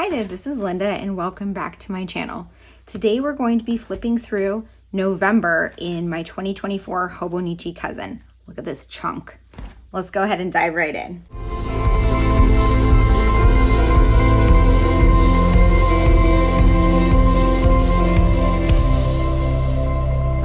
Hi there, this is Linda and welcome back to my channel. Today we're going to be flipping through November in my 2024 Hobonichi Cousin. Look at this chunk. Let's go ahead and dive right in.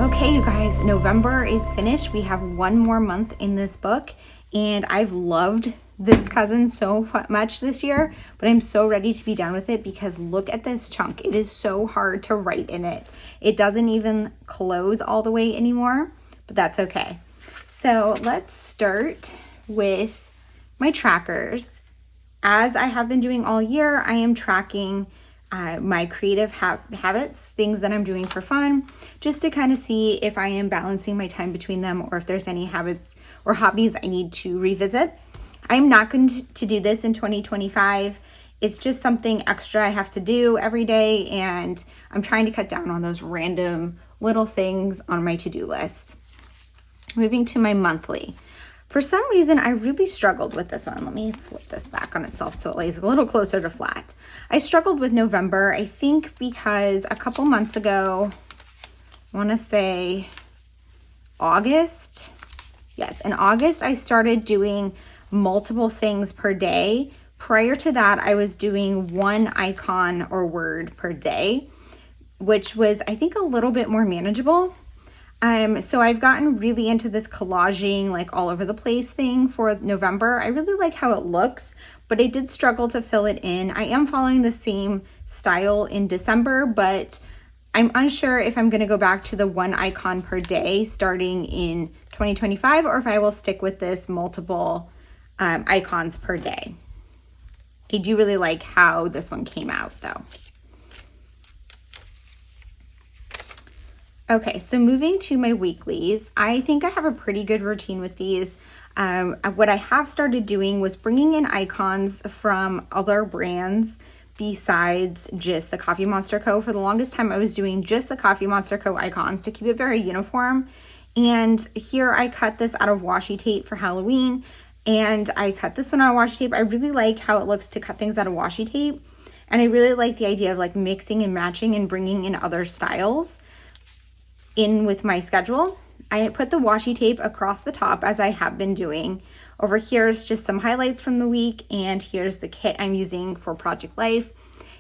Okay, you guys, November is finished. We have one more month in this book and I've loved this cousin so much this year, but I'm so ready to be done with it because look at this chunk. It is so hard to write in it. It doesn't even close all the way anymore, but that's okay. So let's start with my trackers. As I have been doing all year, I am tracking my creative habits, things that I'm doing for fun, just to kind of see if I am balancing my time between them or if there's any habits or hobbies I need to revisit. I'm not going to do this in 2025. It's just something extra I have to do every day, and I'm trying to cut down on those random little things on my to-do list. Moving to my monthly. For some reason, I really struggled with this one. Let me flip this back on itself so it lays a little closer to flat. I struggled with November, I think because a couple months ago, I want to say August. Yes, in August, I started doing multiple things per day. Prior to that, I was doing one icon or word per day, which was, I think, a little bit more manageable. So I've gotten really into this collaging, like all over the place thing for November. I really like how it looks, but I did struggle to fill it in. I am following the same style in December, but I'm unsure if I'm going to go back to the one icon per day starting in 2025, or if I will stick with this multiple icons per day. I do really like how this one came out though. Okay, so moving to my weeklies, I think I have a pretty good routine with these. What I have started doing was bringing in icons from other brands besides just the Coffee Monsterz Co. For the longest time, I was doing just the Coffee Monsterz Co. icons to keep it very uniform. And here I cut this out of washi tape for Halloween. And I cut this one out of washi tape. I really like how it looks to cut things out of washi tape. And I really like the idea of like mixing and matching and bringing in other styles in with my schedule. I put the washi tape across the top as I have been doing. Over here is just some highlights from the week. And here's the kit I'm using for Project Life.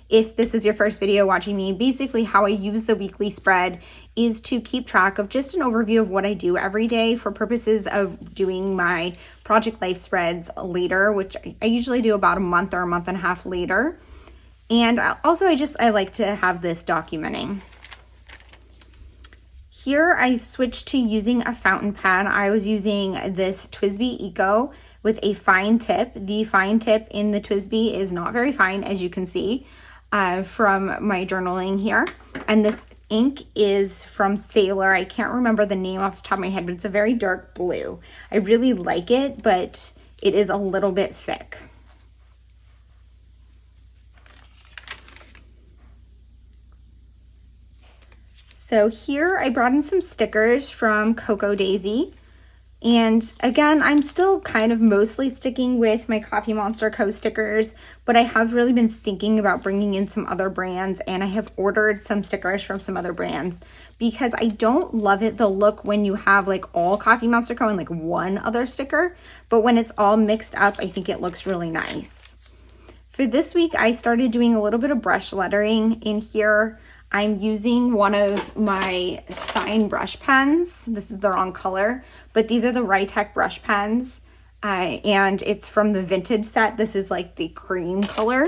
If this is your first video watching me, basically how I use the weekly spread is to keep track of just an overview of what I do every day for purposes of doing my Project Life spreads later, which I usually do about a month or a month and a half later. And also I like to have this documenting. Here I switched to using a fountain pen. I was using this TWSBI Eco with a fine tip. The fine tip in the TWSBI is not very fine, as you can see from my journaling here. And this ink is from Sailor. I can't remember the name off the top of my head, but it's a very dark blue. I really like it, but it is a little bit thick. So here I brought in some stickers from Cocoa Daisy. And again, I'm still kind of mostly sticking with my Coffee Monsterz Co. stickers, but I have really been thinking about bringing in some other brands, and I have ordered some stickers from some other brands because I don't love the look when you have like all Coffee Monsterz Co. and like one other sticker, but when it's all mixed up, I think it looks really nice. For this week, I started doing a little bit of brush lettering in here. I'm using one of my fine brush pens. This is the wrong color, but these are the Rachelle brush pens, and it's from the vintage set. This is like the cream color.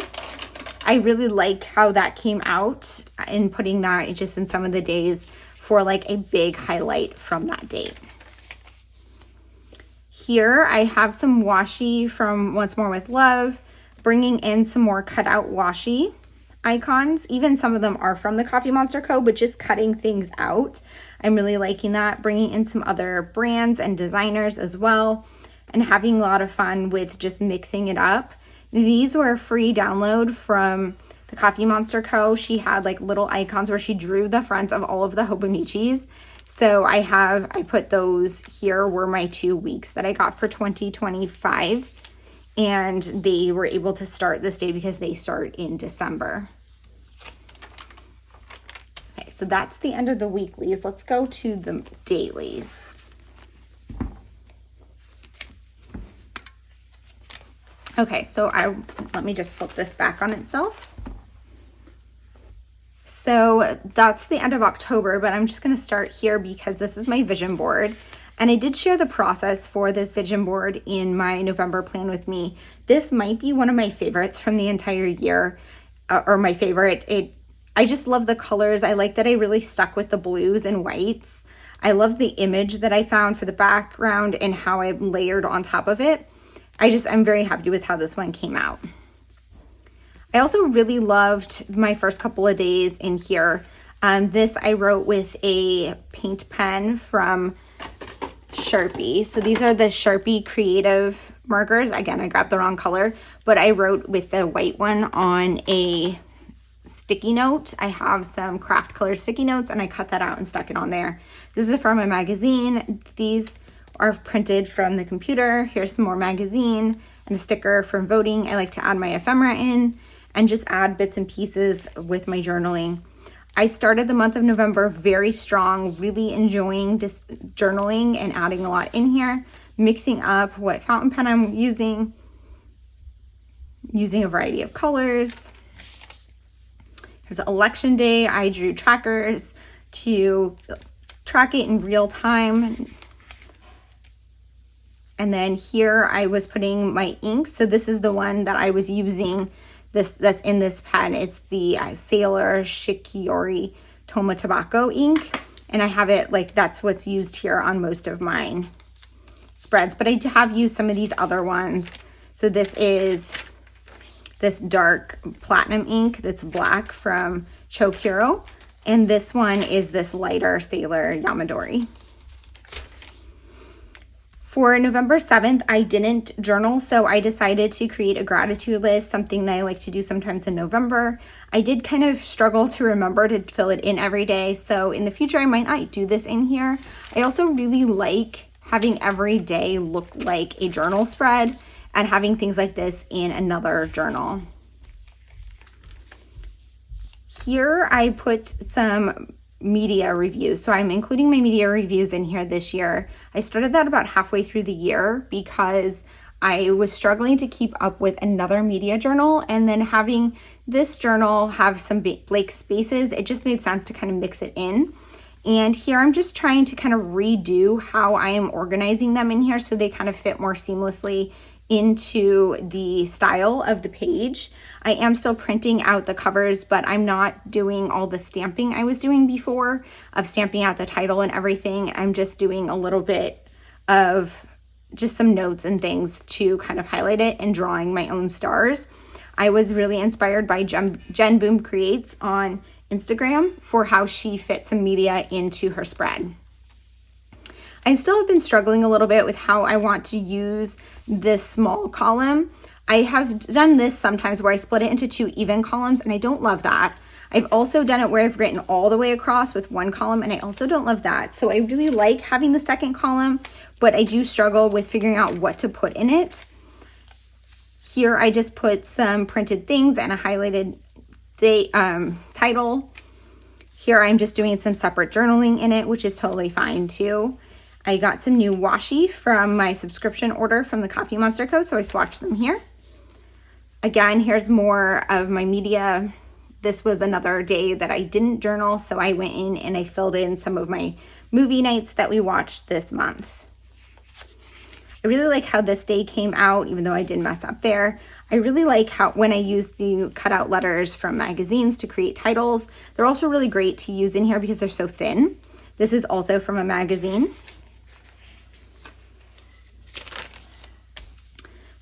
I really like how that came out and putting that just in some of the days for like a big highlight from that date. Here I have some washi from Once More with Love, bringing in some more cutout washi icons. Even some of them are from the Coffee Monsterz Co., but just cutting things out. I'm really liking that, bringing in some other brands and designers as well, and having a lot of fun with just mixing it up. These were a free download from the Coffee Monsterz Co. She had like little icons where she drew the fronts of all of the Hobonichis. So I put those here were my 2 weeks that I got for 2025. and they were able to start this day because they start in December. Okay, so that's the end of the weeklies. Let's go to the dailies. Okay, so let me just flip this back on itself. So that's the end of October, but I'm just going to start here because this is my vision board. And I did share the process for this vision board in my November plan with me. This might be one of my favorites from the entire year, or my favorite. I just love the colors. I like that I really stuck with the blues and whites. I love the image that I found for the background and how I layered on top of it. I'm very happy with how this one came out. I also really loved my first couple of days in here. This I wrote with a paint pen from Sharpie. So these are the Sharpie Creative markers. Again, I grabbed the wrong color, but I wrote with the white one on a sticky note. I have some craft color sticky notes and I cut that out and stuck it on there. This is from a magazine. These are printed from the computer. Here's some more magazine and a sticker from voting. I like to add my ephemera in and just add bits and pieces with my journaling. I started the month of November very strong, really enjoying just journaling and adding a lot in here, mixing up what fountain pen I'm using a variety of colors. Here's election day. I drew trackers to track it in real time. And then here I was putting my ink. So this is the one that I was using, that's in this pen. It's the Sailor Shikiori Toma Tobacco ink. And I have it that's what's used here on most of mine spreads. But I have used some of these other ones. So this is this dark platinum ink that's black from Chokuro. And this one is this lighter Sailor Yamadori. For November 7th, I didn't journal, so I decided to create a gratitude list, something that I like to do sometimes in November. I did kind of struggle to remember to fill it in every day, so in the future, I might not do this in here. I also really like having every day look like a journal spread and having things like this in another journal. Here, I put some media reviews. So I'm including my media reviews in here this year. I started that about halfway through the year because I was struggling to keep up with another media journal, and then having this journal have some blank spaces, it just made sense to kind of mix it in. And here I'm just trying to kind of redo how I am organizing them in here so they kind of fit more seamlessly into the style of the page. I am still printing out the covers, but I'm not doing all the stamping I was doing before of stamping out the title and everything. I'm just doing a little bit of just some notes and things to kind of highlight it and drawing my own stars. I was really inspired by Jen Boom Creates on Instagram for how she fits some media into her spread. I still have been struggling a little bit with how I want to use this small column. I have done this sometimes where I split it into two even columns, and I don't love that. I've also done it where I've written all the way across with one column, and I also don't love that. So I really like having the second column, but I do struggle with figuring out what to put in it. Here I just put some printed things and a highlighted date, title. Here I'm just doing some separate journaling in it, which is totally fine too. I got some new washi from my subscription order from the Coffee Monsterz Co, so I swatched them here. Again, here's more of my media. This was another day that I didn't journal, so I went in and I filled in some of my movie nights that we watched this month. I really like how this day came out, even though I did mess up there. I really like how when I use the cutout letters from magazines to create titles, they're also really great to use in here because they're so thin. This is also from a magazine.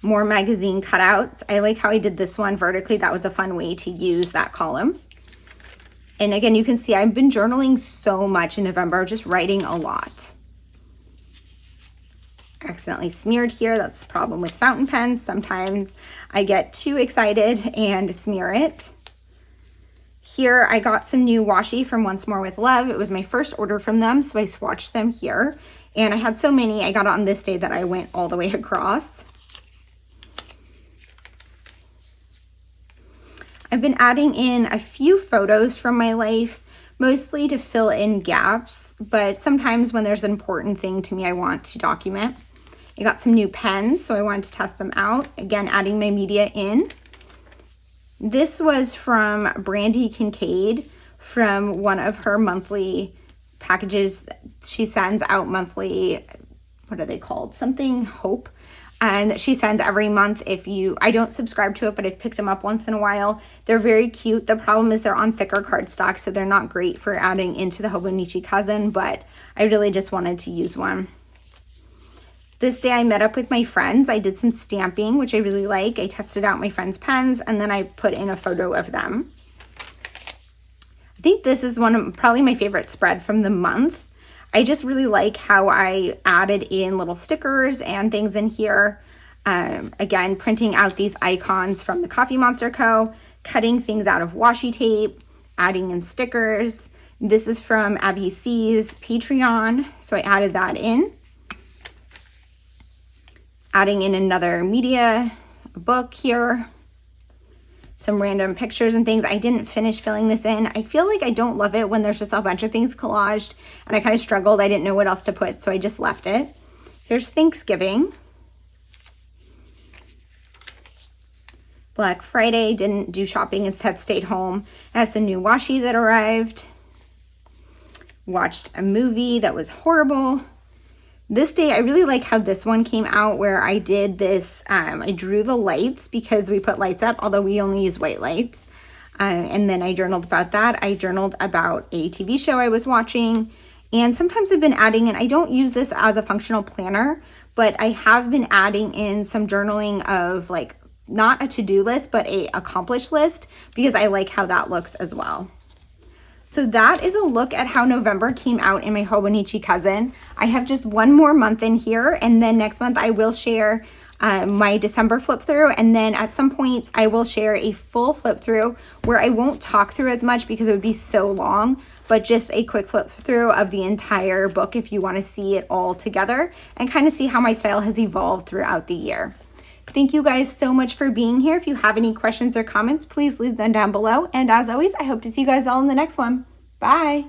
More magazine cutouts. I like how I did this one vertically. That was a fun way to use that column. And again, you can see I've been journaling so much in November, just writing a lot. Accidentally smeared here. That's the problem with fountain pens. Sometimes I get too excited and smear it. Here I got some new washi from Once More with Love. It was my first order from them, so I swatched them here. And I had so many, I got it on this day that I went all the way across. I've been adding in a few photos from my life, mostly to fill in gaps, but sometimes when there's an important thing to me I want to document. I got some new pens, so I wanted to test them out. Again, adding my media in. This was from Brandy Kincaid from one of her monthly packages. She sends out monthly, what are they called? Something Hope. And she sends every month. I don't subscribe to it, but I've picked them up once in a while. They're very cute. The problem is they're on thicker cardstock, so they're not great for adding into the Hobonichi Cousin, but I really just wanted to use one. This day I met up with my friends. I did some stamping, which I really like. I tested out my friends' pens, and then I put in a photo of them. I think this is probably my favorite spread from the month. I just really like how I added in little stickers and things in here. Again, printing out these icons from the Coffee Monsterz Co, cutting things out of washi tape, adding in stickers. This is from Abby C's Patreon, so I added that in. Adding in another media book here. Some random pictures and things. I didn't finish filling this in. I feel like I don't love it when there's just a bunch of things collaged, and I kind of struggled. I didn't know what else to put, so I just left it. Here's Thanksgiving. Black Friday, didn't do shopping, instead stayed home. I have some new washi that arrived. Watched a movie that was horrible. This day, I really like how this one came out where I did this, I drew the lights because we put lights up, although we only use white lights. And then I journaled about that. I journaled about a TV show I was watching. And sometimes I've been adding in, I don't use this as a functional planner, but I have been adding in some journaling of like, not a to-do list, but a accomplished list because I like how that looks as well. So that is a look at how November came out in my Hobonichi Cousin. I have just one more month in here, and then next month I will share my December flip through, and then at some point I will share a full flip through where I won't talk through as much because it would be so long, but just a quick flip through of the entire book if you want to see it all together and kind of see how my style has evolved throughout the year. Thank you guys so much for being here. If you have any questions or comments, please leave them down below. And as always, I hope to see you guys all in the next one. Bye.